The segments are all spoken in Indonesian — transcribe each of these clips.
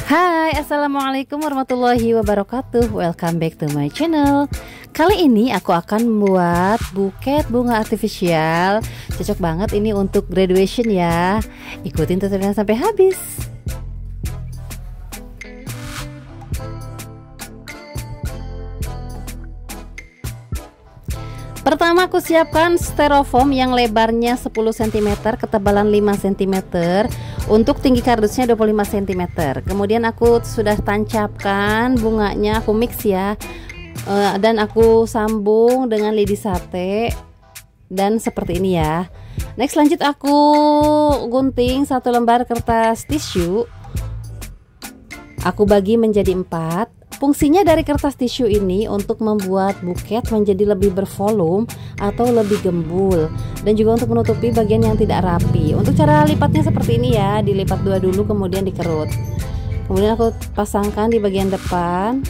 Hai, assalamualaikum warahmatullahi wabarakatuh. Welcome back to my channel. Kali ini aku akan membuat buket bunga artifisial. Cocok banget ini untuk graduation ya. Ikutin tutorialnya sampai habis. Pertama aku siapkan styrofoam yang lebarnya 10 cm, ketebalan 5 cm. Untuk tinggi kardusnya 25 cm. Kemudian aku sudah tancapkan bunganya, aku mix ya. Dan aku sambung dengan lidi sate. Dan seperti ini ya. Next lanjut aku gunting satu lembar kertas tisu. Aku bagi menjadi 4. Fungsinya dari kertas tisu ini untuk membuat buket menjadi lebih bervolume atau lebih gembul, dan juga untuk menutupi bagian yang tidak rapi. Untuk cara lipatnya seperti ini ya, dilipat dua dulu kemudian dikerut. Kemudian aku pasangkan di bagian depan.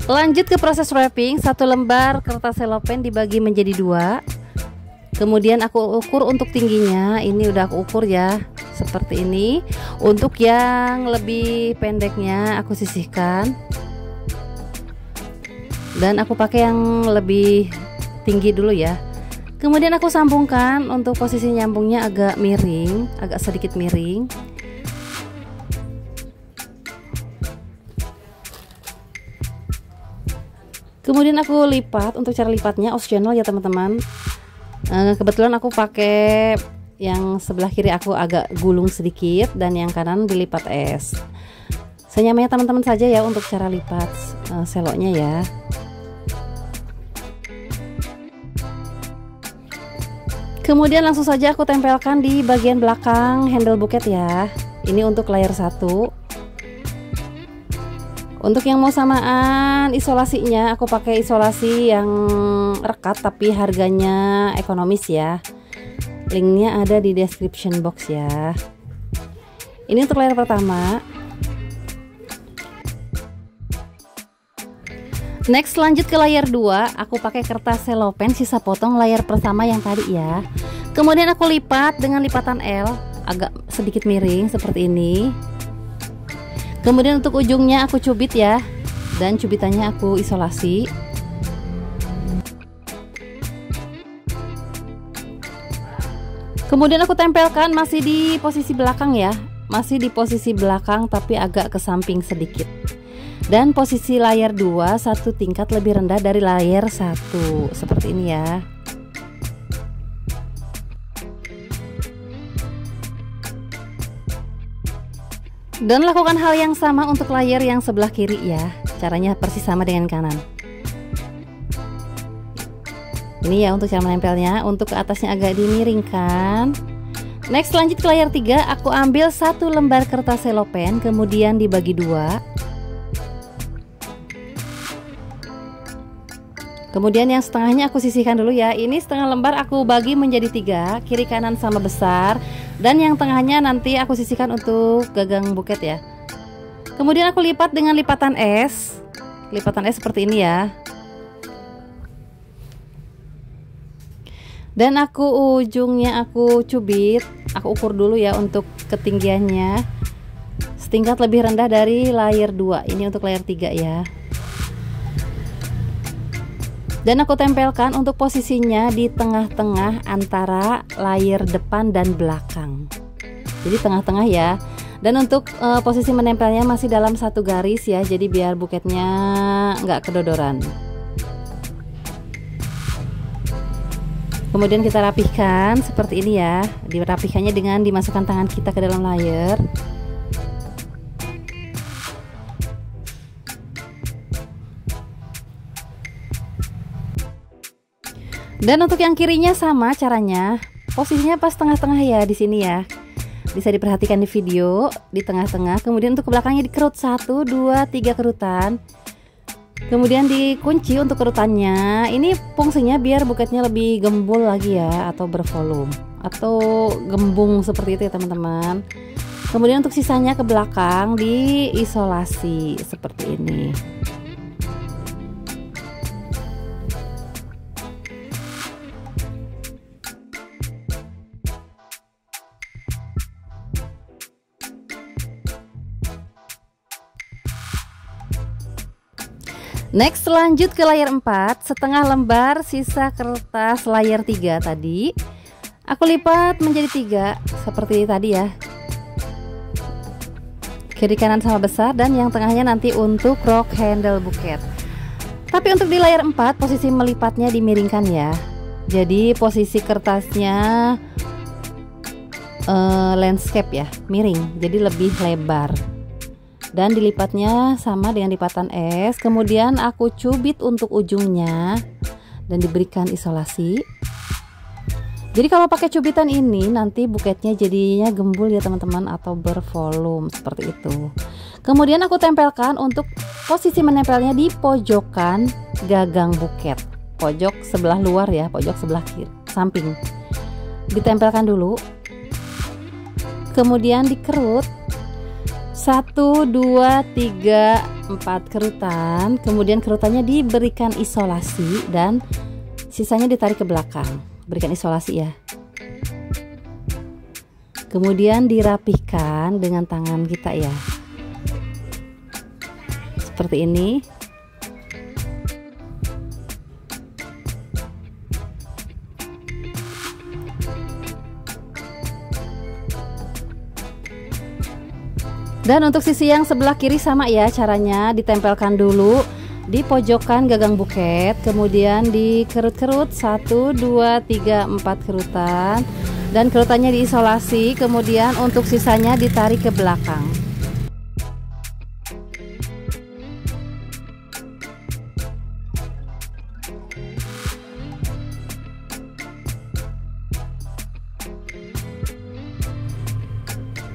Lanjut ke proses wrapping. Satu lembar kertas selopen dibagi menjadi 2. Kemudian aku ukur untuk tingginya. Ini udah aku ukur ya, seperti ini. Untuk yang lebih pendeknya aku sisihkan. Dan aku pakai yang lebih tinggi dulu ya. Kemudian aku sambungkan. Untuk posisi nyambungnya agak miring, agak sedikit miring. Kemudian aku lipat. Untuk cara lipatnya optional ya teman-teman. Kebetulan aku pakai yang sebelah kiri aku agak gulung sedikit, dan yang kanan dilipat es. Senyamannya teman-teman saja ya untuk cara lipat seloknya ya. Kemudian langsung saja aku tempelkan di bagian belakang handle buket ya. Ini untuk layer 1. Untuk yang mau samaan isolasinya, aku pakai isolasi yang rekat tapi harganya ekonomis ya. Linknya ada di description box ya. Ini untuk layer pertama. Next lanjut ke layer 2. Aku pakai kertas selopen sisa potong layer pertama yang tadi ya. Kemudian aku lipat dengan lipatan L, agak sedikit miring seperti ini. Kemudian untuk ujungnya aku cubit ya, dan cubitannya aku isolasi. Kemudian aku tempelkan masih di posisi belakang ya, masih di posisi belakang tapi agak ke samping sedikit. Dan posisi layer 2 satu tingkat lebih rendah dari layer 1, seperti ini ya. Dan lakukan hal yang sama untuk layer yang sebelah kiri ya. Caranya persis sama dengan kanan. Ini ya untuk cara menempelnya. Untuk ke atasnya agak dimiringkan. Next lanjut ke layer 3. Aku ambil satu lembar kertas selopen, kemudian dibagi 2. Kemudian yang setengahnya aku sisihkan dulu ya. Ini setengah lembar aku bagi menjadi 3, kiri kanan sama besar. Dan yang tengahnya nanti aku sisihkan untuk gagang buket ya. Kemudian aku lipat dengan lipatan S. Lipatan S seperti ini ya. Dan aku ujungnya aku cubit. Aku ukur dulu ya untuk ketinggiannya. Setingkat lebih rendah dari layer 2. Ini untuk layer 3 ya. Dan aku tempelkan untuk posisinya di tengah-tengah antara layer depan dan belakang. Jadi tengah-tengah ya. Dan untuk posisi menempelnya masih dalam satu garis ya. Jadi biar buketnya nggak kedodoran. Kemudian kita rapihkan seperti ini ya. Dirapihkannya dengan dimasukkan tangan kita ke dalam layer. Dan untuk yang kirinya sama caranya, posisinya pas tengah-tengah ya di sini ya. Bisa diperhatikan di video, di tengah-tengah. Kemudian untuk ke belakangnya dikerut 1, 2, 3 kerutan. Kemudian dikunci untuk kerutannya. Ini fungsinya biar buketnya lebih gembul lagi ya, atau bervolume, atau gembung seperti itu ya teman-teman. Kemudian untuk sisanya ke belakang diisolasi seperti ini. Next, lanjut ke layar 4, setengah lembar sisa kertas layar 3 tadi. Aku lipat menjadi 3 seperti tadi ya. Kiri kanan sama besar, dan yang tengahnya nanti untuk rock handle buket. Tapi untuk di layar 4 posisi melipatnya dimiringkan ya. Jadi posisi kertasnya landscape ya, miring, jadi lebih lebar. Dan dilipatnya sama dengan lipatan es. Kemudian aku cubit untuk ujungnya dan diberikan isolasi. Jadi kalau pakai cubitan ini nanti buketnya jadinya gembul ya teman-teman, atau bervolume seperti itu. Kemudian aku tempelkan, untuk posisi menempelnya di pojokan gagang buket, pojok sebelah luar ya, pojok sebelah kiri samping. Ditempelkan dulu. Kemudian dikerut 1, 2, 3, 4 kerutan. Kemudian kerutannya diberikan isolasi dan sisanya ditarik ke belakang, berikan isolasi ya. Kemudian dirapihkan dengan tangan kita ya, seperti ini. Dan untuk sisi yang sebelah kiri sama ya caranya, ditempelkan dulu di pojokan gagang buket, kemudian dikerut-kerut 1, 2, 3, 4 kerutan, dan kerutannya diisolasi. Kemudian untuk sisanya ditarik ke belakang.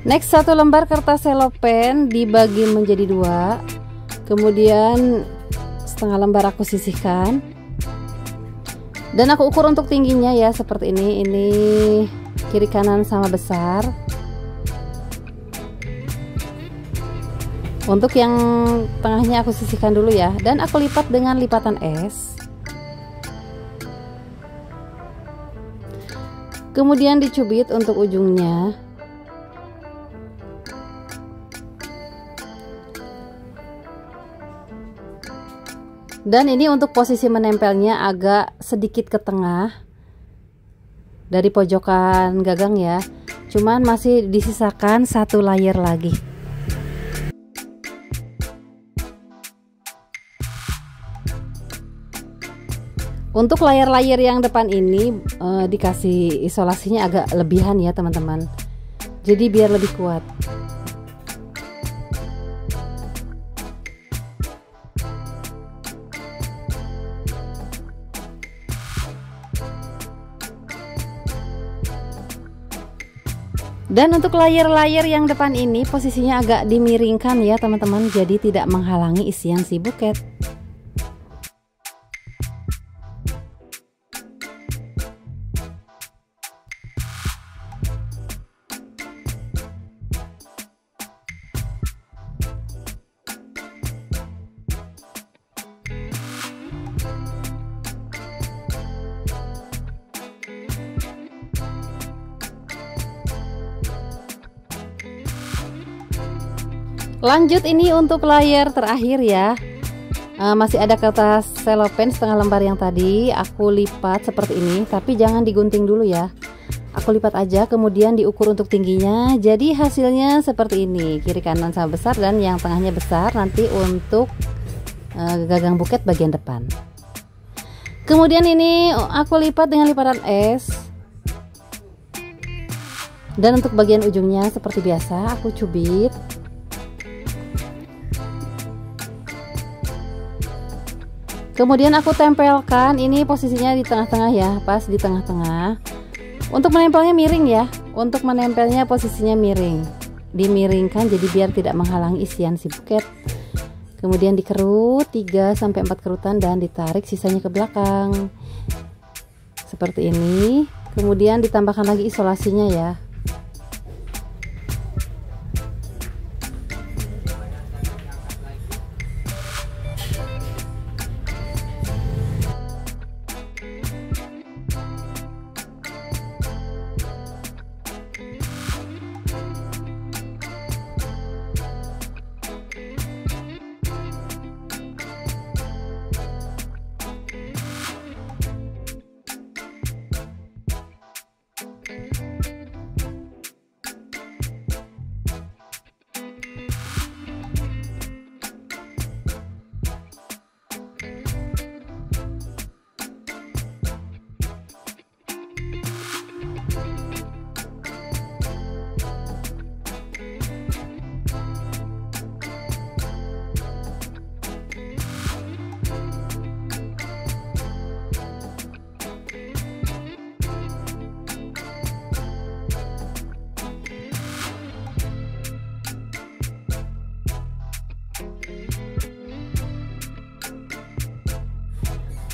Next, 1 lembar kertas selopen dibagi menjadi 2. Kemudian setengah lembar aku sisihkan. Dan aku ukur untuk tingginya ya seperti ini. Ini kiri kanan sama besar. Untuk yang tengahnya aku sisihkan dulu ya. Dan aku lipat dengan lipatan es. Kemudian dicubit untuk ujungnya. Dan ini untuk posisi menempelnya agak sedikit ke tengah dari pojokan gagang ya. Cuman masih disisakan 1 layer lagi. Untuk layer-layer yang depan ini dikasih isolasinya agak lebihan ya teman-teman. Jadi biar lebih kuat. Dan untuk layer-layer yang depan ini posisinya agak dimiringkan ya teman-teman, jadi tidak menghalangi isian si buket. Lanjut, ini untuk layer terakhir ya. Masih ada kertas selopen setengah lembar yang tadi aku lipat seperti ini, tapi jangan digunting dulu ya. Aku lipat aja, kemudian diukur untuk tingginya. Jadi hasilnya seperti ini, kiri kanan sama besar dan yang tengahnya besar nanti untuk gagang buket bagian depan. Kemudian ini aku lipat dengan lipatan es. Dan untuk bagian ujungnya seperti biasa aku cubit. Kemudian aku tempelkan, ini posisinya di tengah-tengah ya, pas di tengah-tengah. Untuk menempelnya miring ya, untuk menempelnya posisinya miring, dimiringkan jadi biar tidak menghalangi isian si buket. Kemudian dikerut 3-4 kerutan dan ditarik sisanya ke belakang. Seperti ini. Kemudian ditambahkan lagi isolasinya ya.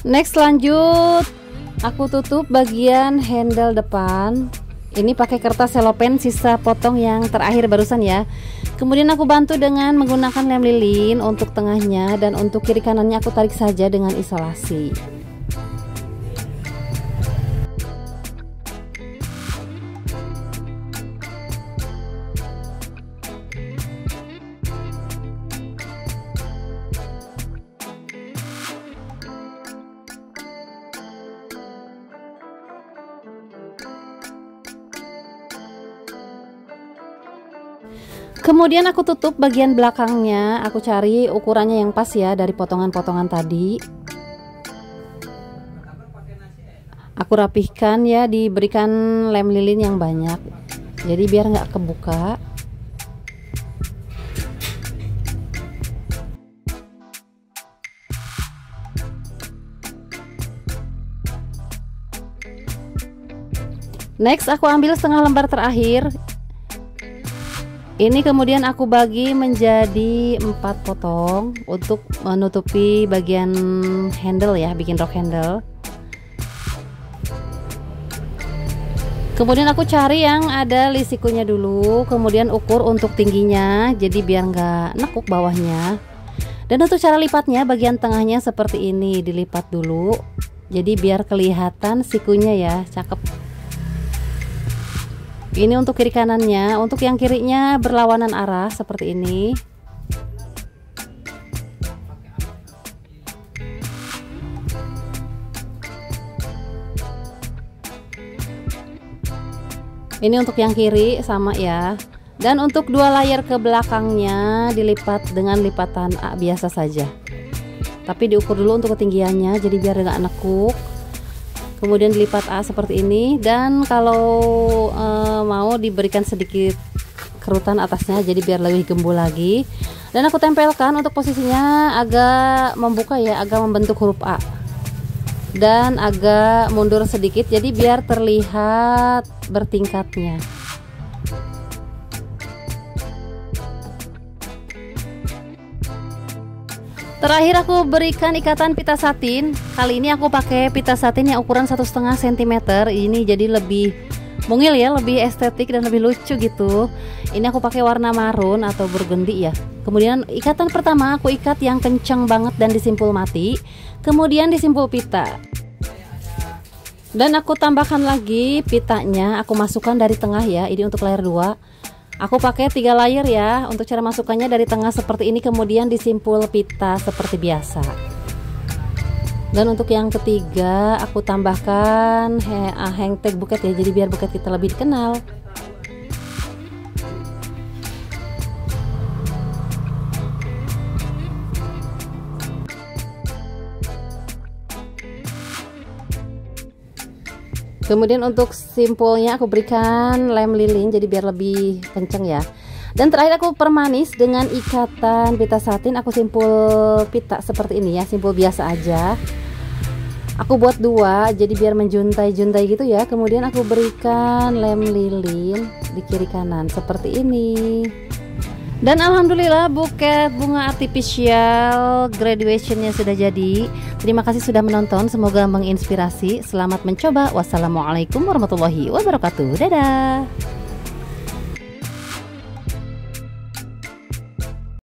Next, lanjut aku tutup bagian handle depan. Ini pakai kertas selopen sisa potong yang terakhir barusan ya. Kemudian aku bantu dengan menggunakan lem lilin untuk tengahnya, dan untuk kiri kanannya aku tarik saja dengan isolasi. Kemudian aku tutup bagian belakangnya, aku cari ukurannya yang pas ya dari potongan-potongan tadi. Aku rapihkan ya, diberikan lem lilin yang banyak, jadi biar nggak kebuka. Next, aku ambil setengah lembar terakhir. Ini kemudian aku bagi menjadi 4 potong untuk menutupi bagian handle ya, bikin rok handle. Kemudian aku cari yang ada lisikunya dulu, kemudian ukur untuk tingginya, jadi biar nggak nekuk bawahnya. Dan untuk cara lipatnya, bagian tengahnya seperti ini, dilipat dulu, jadi biar kelihatan sikunya ya, cakep. Ini untuk kiri kanannya, untuk yang kirinya berlawanan arah seperti ini. Ini untuk yang kiri sama ya. Dan untuk 2 layer ke belakangnya dilipat dengan lipatan A biasa saja. Tapi diukur dulu untuk ketinggiannya, jadi biar nggak nekuk. Kemudian dilipat A seperti ini, dan kalau mau diberikan sedikit kerutan atasnya jadi biar lebih gembul lagi. Dan aku tempelkan untuk posisinya agak membuka ya, agak membentuk huruf A, dan agak mundur sedikit jadi biar terlihat bertingkatnya. Terakhir aku berikan ikatan pita satin. Kali ini aku pakai pita satin yang ukuran 1,5 cm. Ini jadi lebih mungil ya, lebih estetik dan lebih lucu gitu. Ini aku pakai warna marun atau burgundy ya. Kemudian ikatan pertama aku ikat yang kencang banget dan disimpul mati. Kemudian disimpul pita. Dan aku tambahkan lagi pitanya, aku masukkan dari tengah ya. Ini untuk layer 2. Aku pakai 3 layer ya. Untuk cara masukkannya dari tengah seperti ini, kemudian disimpul pita seperti biasa. Dan untuk yang ketiga aku tambahkan hang tag buket ya, jadi biar buket kita lebih dikenal. Kemudian untuk simpulnya aku berikan lem lilin jadi biar lebih kenceng ya. Dan terakhir aku permanis dengan ikatan pita satin. Aku simpul pita seperti ini ya, simpul biasa aja. Aku buat 2 jadi biar menjuntai-juntai gitu ya. Kemudian aku berikan lem lilin di kiri kanan seperti ini. Dan alhamdulillah buket bunga artifisial graduationnya sudah jadi. Terima kasih sudah menonton, semoga menginspirasi. Selamat mencoba. Wassalamualaikum warahmatullahi wabarakatuh. Dadah.